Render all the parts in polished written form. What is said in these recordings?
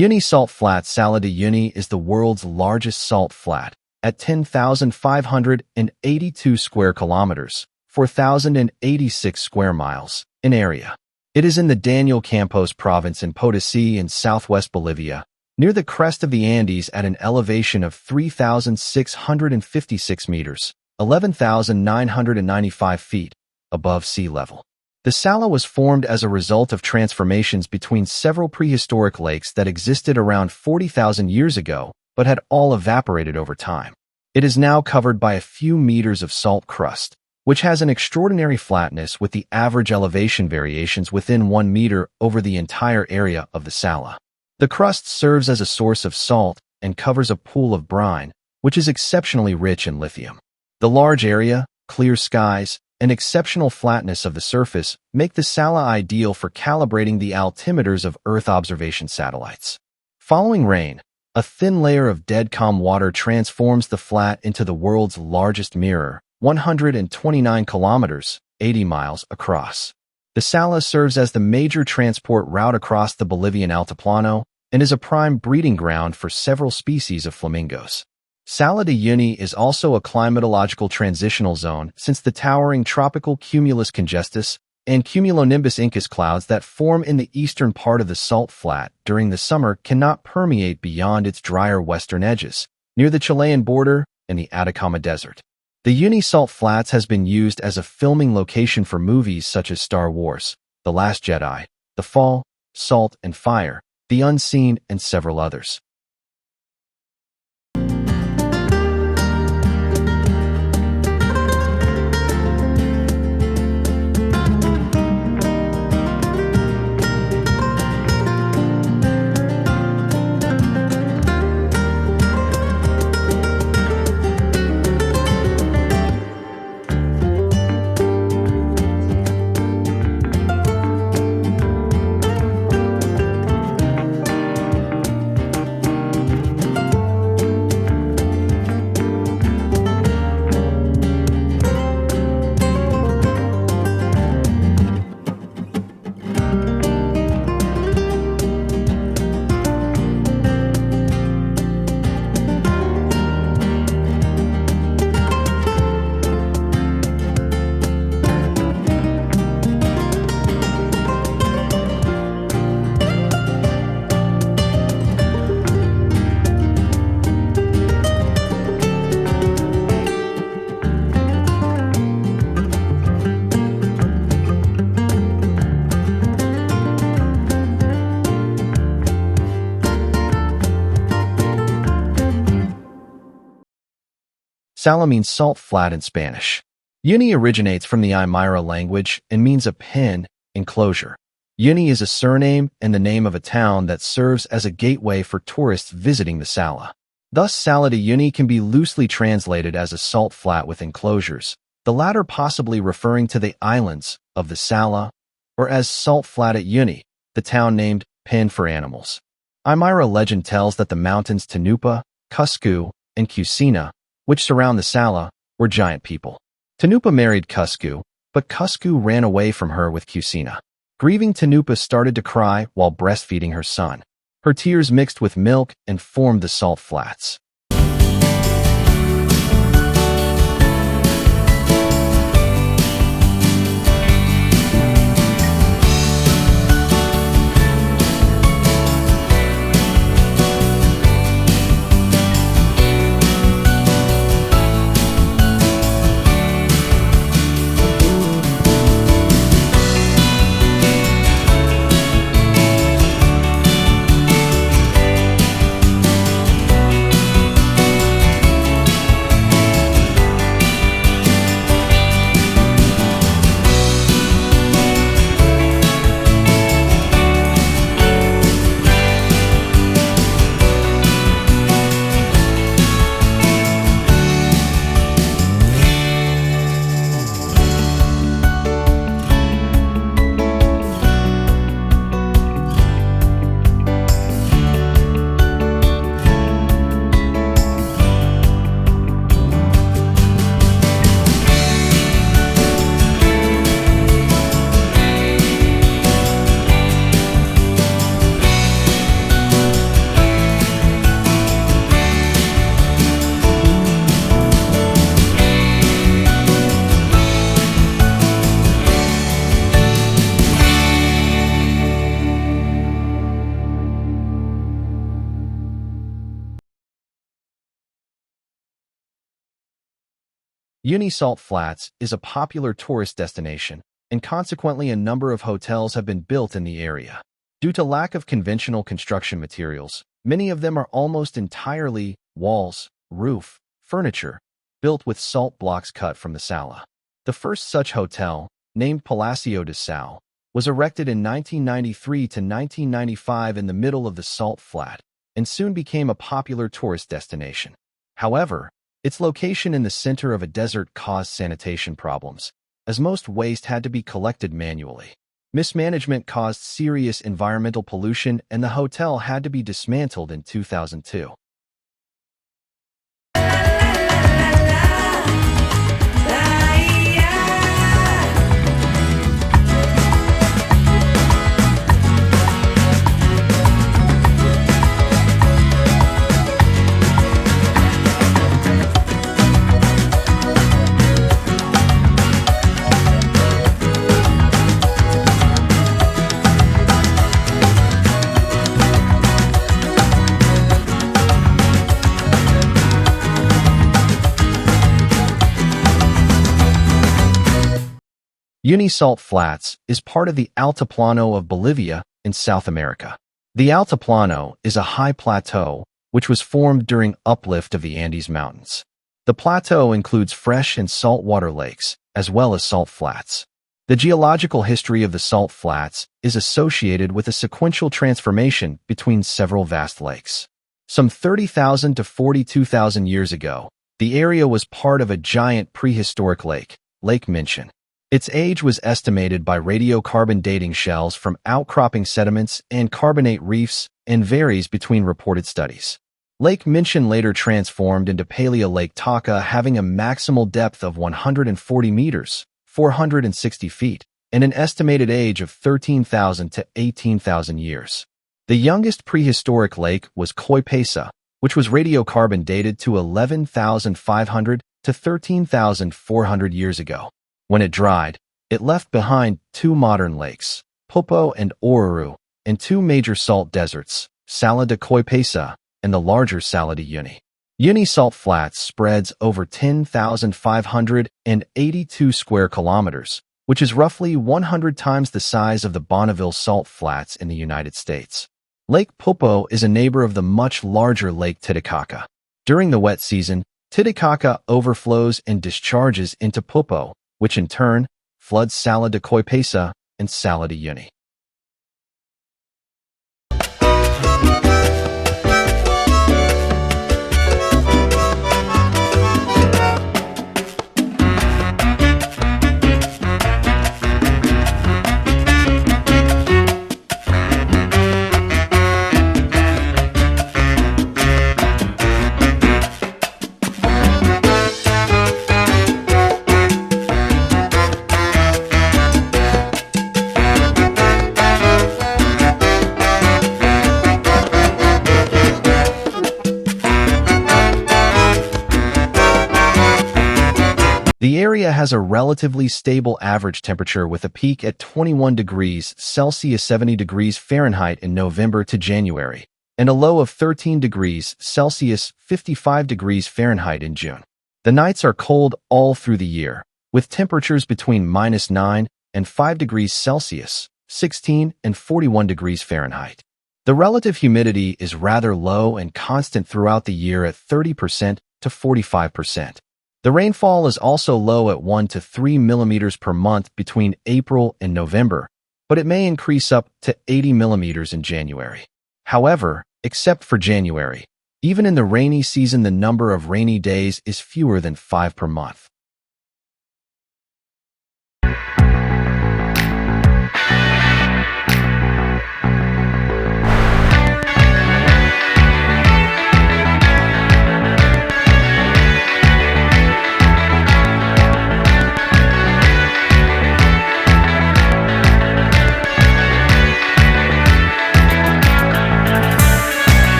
Uyuni Salt Flat. Salar de Uyuni is the world's largest salt flat, at 10,582 square kilometers, 4,086 square miles, in area. It is in the Daniel Campos province in Potosí in southwest Bolivia, near the crest of the Andes at an elevation of 3,656 meters, 11,995 feet, above sea level. The Salar was formed as a result of transformations between several prehistoric lakes that existed around 40,000 years ago, but had all evaporated over time. It is now covered by a few meters of salt crust, which has an extraordinary flatness with the average elevation variations within 1 meter over the entire area of the Salar. The crust serves as a source of salt and covers a pool of brine, which is exceptionally rich in lithium. The large area, clear skies, and exceptional flatness of the surface make the Salar ideal for calibrating the altimeters of Earth observation satellites. Following rain, a thin layer of dead calm water transforms the flat into the world's largest mirror, 129 kilometers, 80 miles across. The Salar serves as the major transport route across the Bolivian Altiplano and is a prime breeding ground for several species of flamingos. Salar de Uyuni is also a climatological transitional zone since the towering tropical cumulus congestus and cumulonimbus incus clouds that form in the eastern part of the salt flat during the summer cannot permeate beyond its drier western edges, near the Chilean border and the Atacama Desert. The Uyuni Salt Flats has been used as a filming location for movies such as Star Wars, The Last Jedi, The Fall, Salt and Fire, The Unseen, and several others. Salar means salt flat in Spanish. Uyuni originates from the Aymara language and means a pen, enclosure. Uyuni is a surname and the name of a town that serves as a gateway for tourists visiting the Salar. Thus, Salar de Uyuni can be loosely translated as a salt flat with enclosures, the latter possibly referring to the islands of the Salar, or as salt flat at Uyuni, the town named pen for animals. Aymara legend tells that the mountains Tanupa, Cusco, and Cusina, which surround the Salar, were giant people. Tanupa married Cusco, but Cusco ran away from her with Cusina. Grieving, Tanupa started to cry while breastfeeding her son. Her tears mixed with milk and formed the salt flats. Uyuni Salt Flats is a popular tourist destination, and consequently a number of hotels have been built in the area. Due to lack of conventional construction materials, many of them are almost entirely walls, roof, furniture, built with salt blocks cut from the Salar. The first such hotel, named Palacio de Sal, was erected in 1993 to 1995 in the middle of the salt flat, and soon became a popular tourist destination. However, its location in the center of a desert caused sanitation problems, as most waste had to be collected manually. Mismanagement caused serious environmental pollution, and the hotel had to be dismantled in 2002. Uyuni Salt Flats is part of the Altiplano of Bolivia in South America. The Altiplano is a high plateau which was formed during uplift of the Andes Mountains. The plateau includes fresh and saltwater lakes, as well as salt flats. The geological history of the salt flats is associated with a sequential transformation between several vast lakes. Some 30,000 to 42,000 years ago, the area was part of a giant prehistoric lake, Lake Minchin. Its age was estimated by radiocarbon dating shells from outcropping sediments and carbonate reefs and varies between reported studies. Lake Minchin later transformed into Paleo Lake Taka, having a maximal depth of 140 meters, 460 feet, and an estimated age of 13,000 to 18,000 years. The youngest prehistoric lake was Coipesa, which was radiocarbon dated to 11,500 to 13,400 years ago. When it dried, it left behind two modern lakes, Popo and Oruro, and two major salt deserts, Salar de Coipesa and the larger Salar de Uyuni. Uyuni Salt Flats spreads over 10,582 square kilometers, which is roughly 100 times the size of the Bonneville Salt Flats in the United States. Lake Popo is a neighbor of the much larger Lake Titicaca. During the wet season, Titicaca overflows and discharges into Popo, which in turn floods Salar de Coipesa and Salar de Uyuni. The area has a relatively stable average temperature with a peak at 21 degrees Celsius 70 degrees Fahrenheit in November to January, and a low of 13 degrees Celsius 55 degrees Fahrenheit in June. The nights are cold all through the year, with temperatures between -9 and 5 degrees Celsius 16 and 41 degrees Fahrenheit. The relative humidity is rather low and constant throughout the year at 30% to 45%. The rainfall is also low at 1 to 3 millimeters per month between April and November, but it may increase up to 80 millimeters in January. However, except for January, even in the rainy season, the number of rainy days is fewer than 5 per month.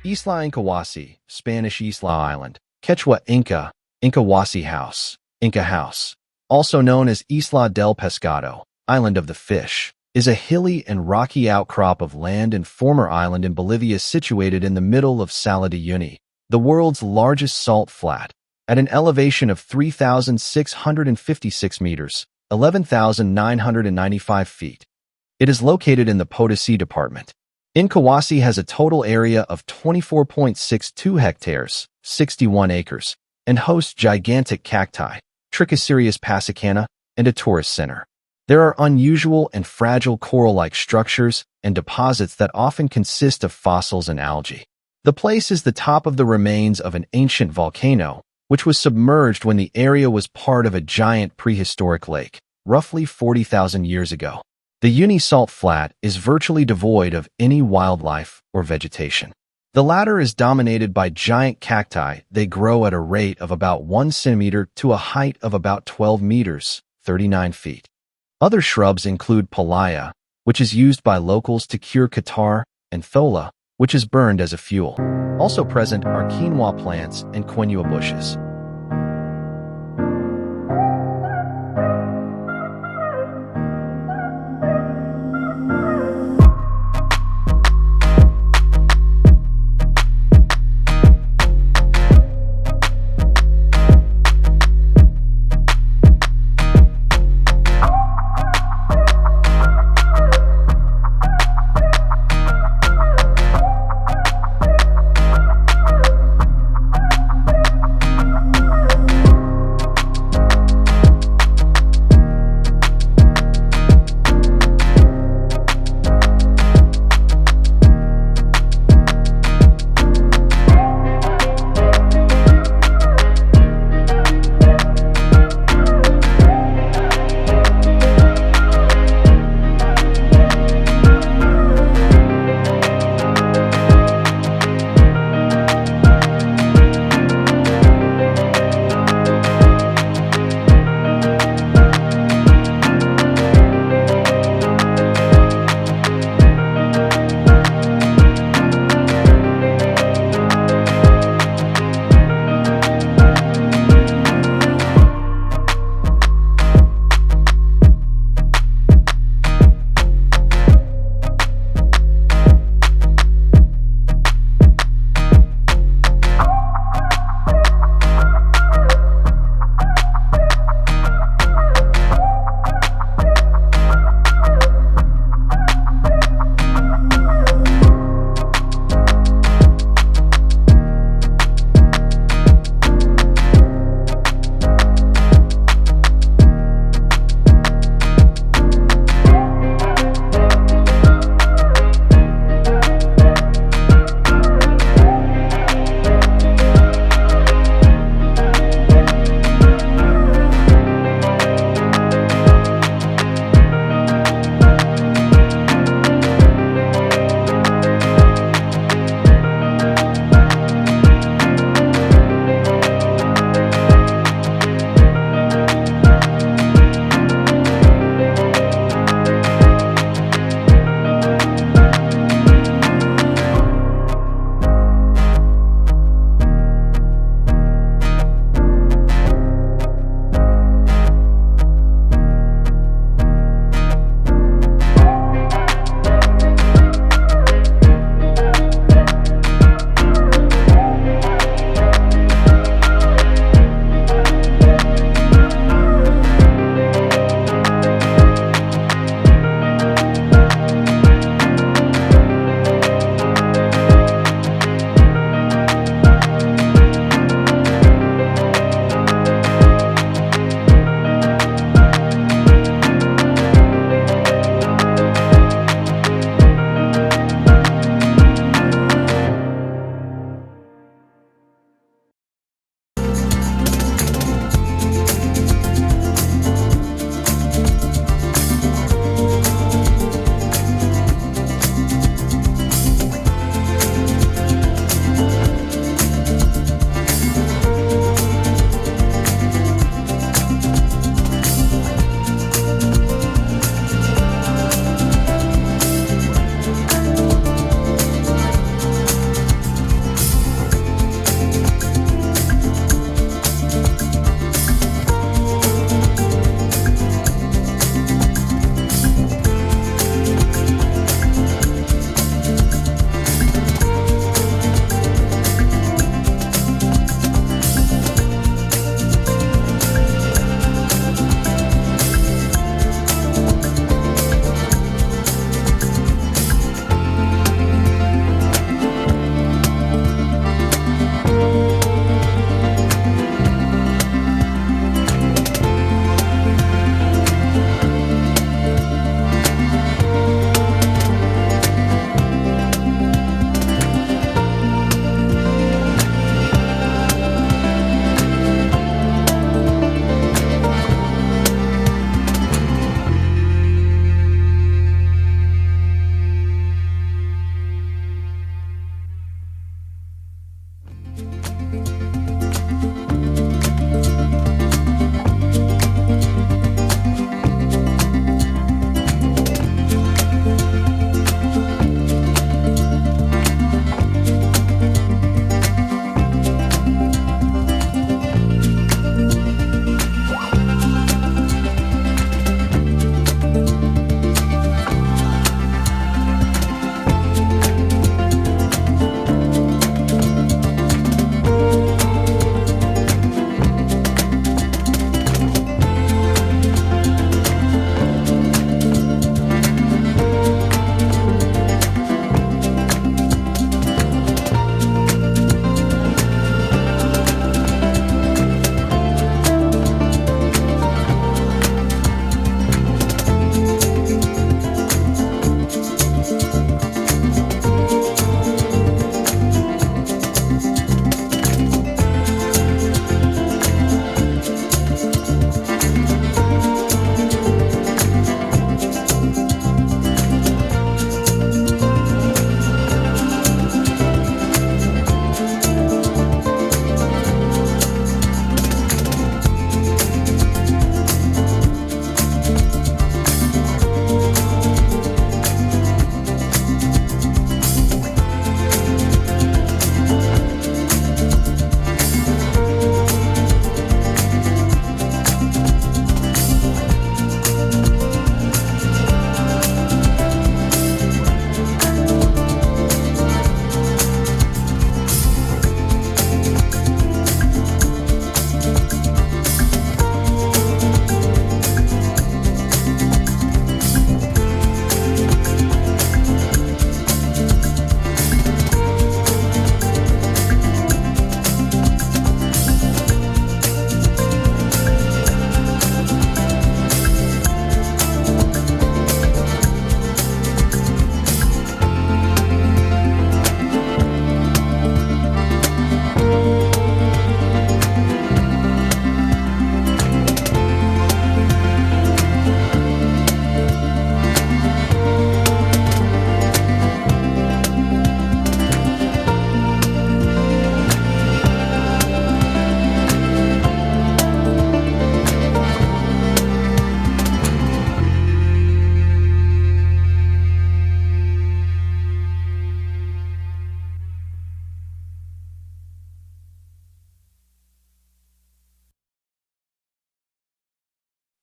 Isla Incahuasi, Spanish Isla Island. Quechua Inca, Incahuasi House, Inca House. Also known as Isla del Pescado, Island of the Fish, is a hilly and rocky outcrop of land and former island in Bolivia situated in the middle of Salar de Uyuni, the world's largest salt flat. At an elevation of 3,656 meters, 11,995 feet. It is located in the Potosí department. Incahuasi has a total area of 24.62 hectares, 61 acres, and hosts gigantic cacti, Trichocereus passicana, and a tourist center. There are unusual and fragile coral-like structures and deposits that often consist of fossils and algae. The place is the top of the remains of an ancient volcano, which was submerged when the area was part of a giant prehistoric lake, roughly 40,000 years ago. The Uyuni Salt Flat is virtually devoid of any wildlife or vegetation. The latter is dominated by giant cacti. They grow at a rate of about 1 centimeter to a height of about 12 meters, 39 feet. Other shrubs include palaya, which is used by locals to cure catarrh, and thola, which is burned as a fuel. Also present are quinoa plants and quinua bushes.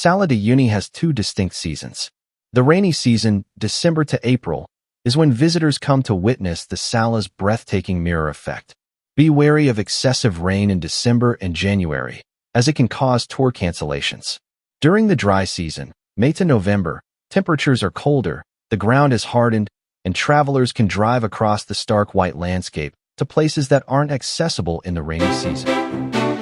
Salar de Uyuni has two distinct seasons. The rainy season, December to April, is when visitors come to witness the Salar's breathtaking mirror effect. Be wary of excessive rain in December and January, as it can cause tour cancellations. During the dry season, May to November, temperatures are colder, the ground is hardened, and travelers can drive across the stark white landscape to places that aren't accessible in the rainy season.